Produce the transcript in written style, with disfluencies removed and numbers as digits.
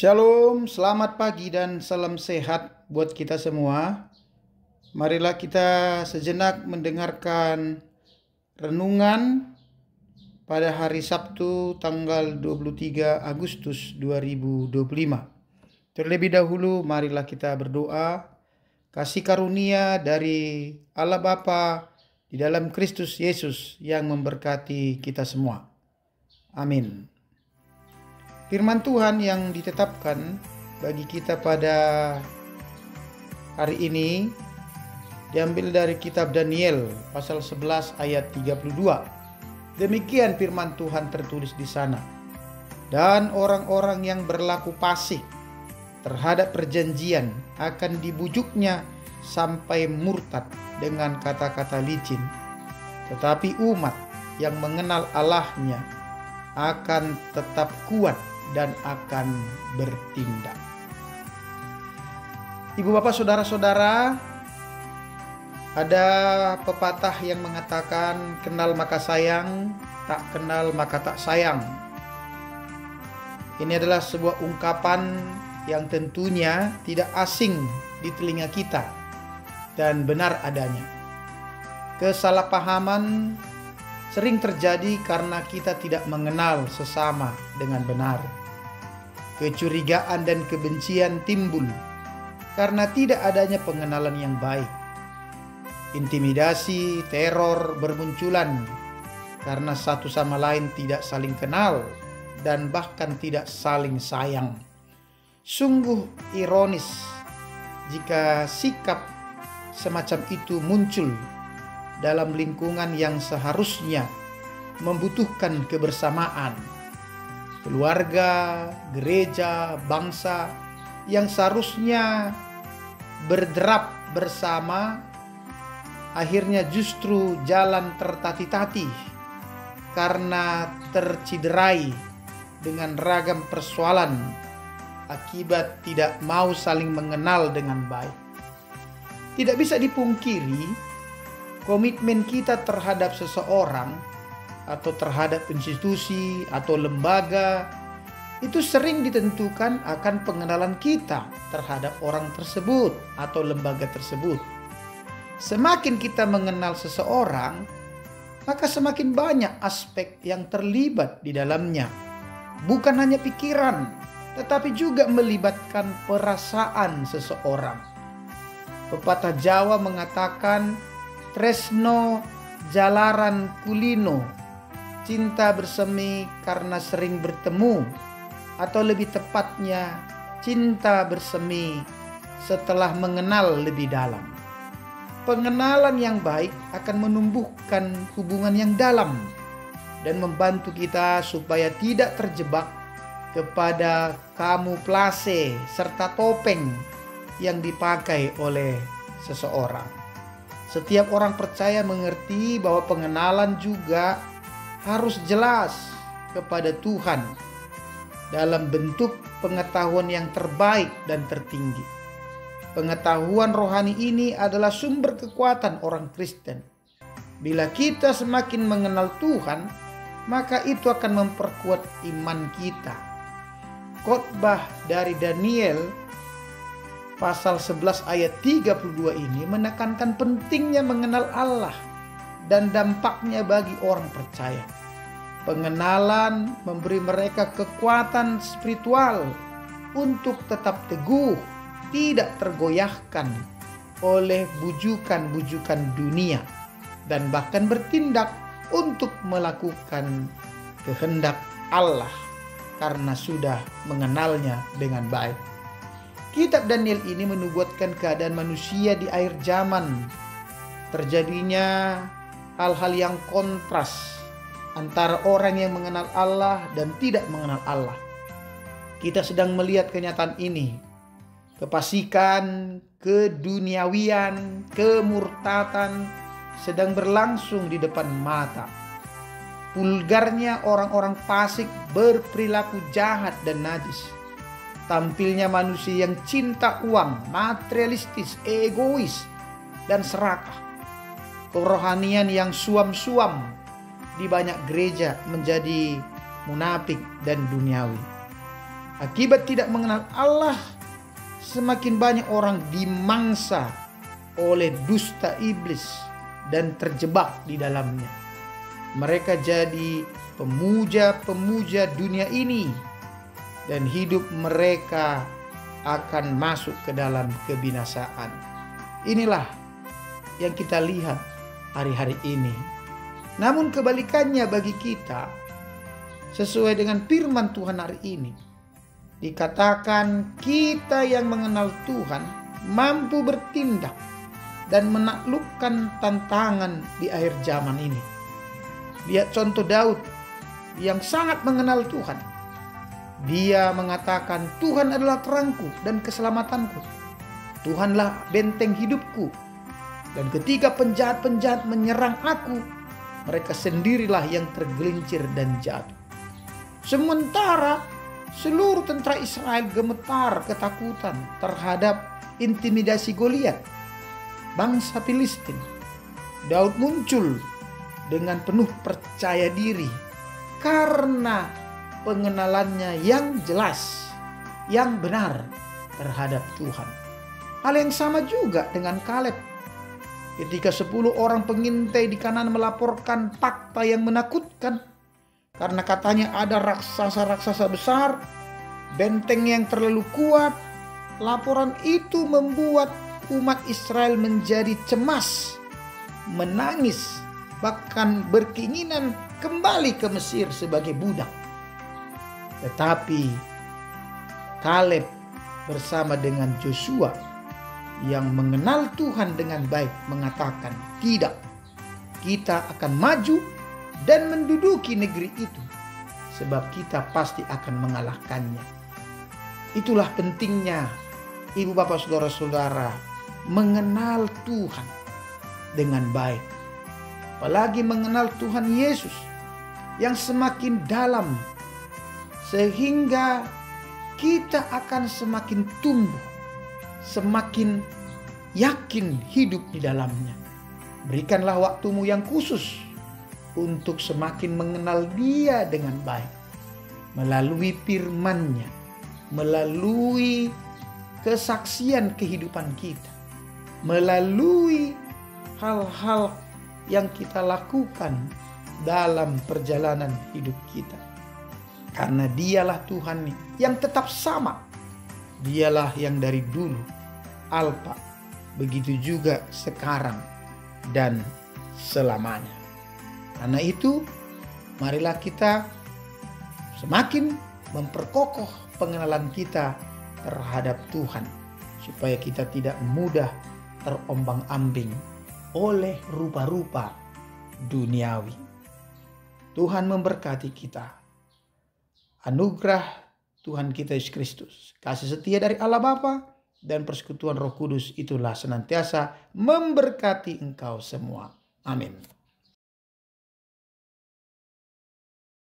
Shalom, selamat pagi dan salam sehat buat kita semua. Marilah kita sejenak mendengarkan renungan pada hari Sabtu tanggal 23 Agustus 2025. Terlebih dahulu marilah kita berdoa. Kasih karunia dari Allah Bapa di dalam Kristus Yesus yang memberkati kita semua. Amin. Firman Tuhan yang ditetapkan bagi kita pada hari ini diambil dari kitab Daniel pasal 11 ayat 32. Demikian firman Tuhan tertulis di sana. Dan orang-orang yang berlaku fasik terhadap perjanjian akan dibujuknya sampai murtad dengan kata-kata licin. Tetapi umat yang mengenal Allahnya akan tetap kuat dan akan bertindak. Ibu bapak saudara-saudara, ada pepatah yang mengatakan kenal maka sayang, tak kenal maka tak sayang. Ini adalah sebuah ungkapan yang tentunya tidak asing di telinga kita dan benar adanya. Kesalahpahaman sering terjadi karena kita tidak mengenal sesama dengan benar. Kecurigaan dan kebencian timbul karena tidak adanya pengenalan yang baik. Intimidasi, teror bermunculan karena satu sama lain tidak saling kenal dan bahkan tidak saling sayang. Sungguh ironis jika sikap semacam itu muncul dalam lingkungan yang seharusnya membutuhkan kebersamaan. Keluarga, gereja, bangsa yang seharusnya berderap bersama, akhirnya justru jalan tertati-tati karena terciderai dengan ragam persoalan akibat tidak mau saling mengenal dengan baik. Tidak bisa dipungkiri, komitmen kita terhadap seseorang atau terhadap institusi atau lembaga itu sering ditentukan akan pengenalan kita terhadap orang tersebut atau lembaga tersebut. Semakin kita mengenal seseorang, maka semakin banyak aspek yang terlibat di dalamnya. Bukan hanya pikiran, tetapi juga melibatkan perasaan seseorang. Pepatah Jawa mengatakan, tresno jalaran kulino, cinta bersemi karena sering bertemu, atau lebih tepatnya cinta bersemi setelah mengenal lebih dalam. Pengenalan yang baik akan menumbuhkan hubungan yang dalam dan membantu kita supaya tidak terjebak kepada kamuflase serta topeng yang dipakai oleh seseorang. Setiap orang percaya mengerti bahwa pengenalan juga harus jelas kepada Tuhan dalam bentuk pengetahuan yang terbaik dan tertinggi. Pengetahuan rohani ini adalah sumber kekuatan orang Kristen. Bila kita semakin mengenal Tuhan, maka itu akan memperkuat iman kita. Khotbah dari Daniel pasal 11 ayat 32 ini menekankan pentingnya mengenal Allah dan dampaknya bagi orang percaya. Pengenalan memberi mereka kekuatan spiritual untuk tetap teguh, tidak tergoyahkan oleh bujukan-bujukan dunia, dan bahkan bertindak untuk melakukan kehendak Allah karena sudah mengenalnya dengan baik. Kitab Daniel ini menubuatkan keadaan manusia di akhir zaman. Terjadinya hal-hal yang kontras antara orang yang mengenal Allah dan tidak mengenal Allah. Kita sedang melihat kenyataan ini. Kefasikan, keduniawian, kemurtatan sedang berlangsung di depan mata. Vulgarnya orang-orang fasik berperilaku jahat dan najis. Tampilnya manusia yang cinta uang, materialistis, egois, dan serakah. Kerohanian yang suam-suam di banyak gereja menjadi munafik dan duniawi. Akibat tidak mengenal Allah, semakin banyak orang dimangsa oleh dusta iblis dan terjebak di dalamnya. Mereka jadi pemuja-pemuja dunia ini, dan hidup mereka akan masuk ke dalam kebinasaan. Inilah yang kita lihat hari-hari ini. Namun kebalikannya bagi kita, sesuai dengan firman Tuhan hari ini, dikatakan kita yang mengenal Tuhan mampu bertindak dan menaklukkan tantangan di akhir zaman ini. Lihat contoh Daud yang sangat mengenal Tuhan. Dia mengatakan, Tuhan adalah terangku dan keselamatanku. Tuhanlah benteng hidupku. Dan ketika penjahat-penjahat menyerang aku, mereka sendirilah yang tergelincir dan jatuh. Sementara seluruh tentara Israel gemetar ketakutan terhadap intimidasi Goliat, bangsa Filistin. Daud muncul dengan penuh percaya diri karena pengenalannya yang jelas, yang benar terhadap Tuhan. Hal yang sama juga dengan Kaleb. Ketika 10 orang pengintai di kanan melaporkan fakta yang menakutkan, karena katanya ada raksasa-raksasa besar, benteng yang terlalu kuat, laporan itu membuat umat Israel menjadi cemas, menangis, bahkan berkeinginan kembali ke Mesir sebagai budak. Tetapi Kaleb bersama dengan Joshua yang mengenal Tuhan dengan baik mengatakan, tidak, kita akan maju dan menduduki negeri itu, sebab kita pasti akan mengalahkannya. Itulah pentingnya ibu bapak saudara-saudara mengenal Tuhan dengan baik. Apalagi mengenal Tuhan Yesus yang semakin dalam, sehingga kita akan semakin tumbuh, semakin yakin hidup di dalamnya. Berikanlah waktumu yang khusus untuk semakin mengenal Dia dengan baik, melalui firman-Nya, melalui kesaksian kehidupan kita, melalui hal-hal yang kita lakukan dalam perjalanan hidup kita. Karena Dialah Tuhan yang tetap sama. Dialah yang dari dulu, Alfa, begitu juga sekarang dan selamanya. Karena itu, marilah kita semakin memperkokoh pengenalan kita terhadap Tuhan, supaya kita tidak mudah terombang-ambing oleh rupa-rupa duniawi. Tuhan memberkati kita. Anugerah Tuhan kita Yesus Kristus, kasih setia dari Allah Bapa, dan persekutuan Roh Kudus itulah senantiasa memberkati engkau semua. Amin.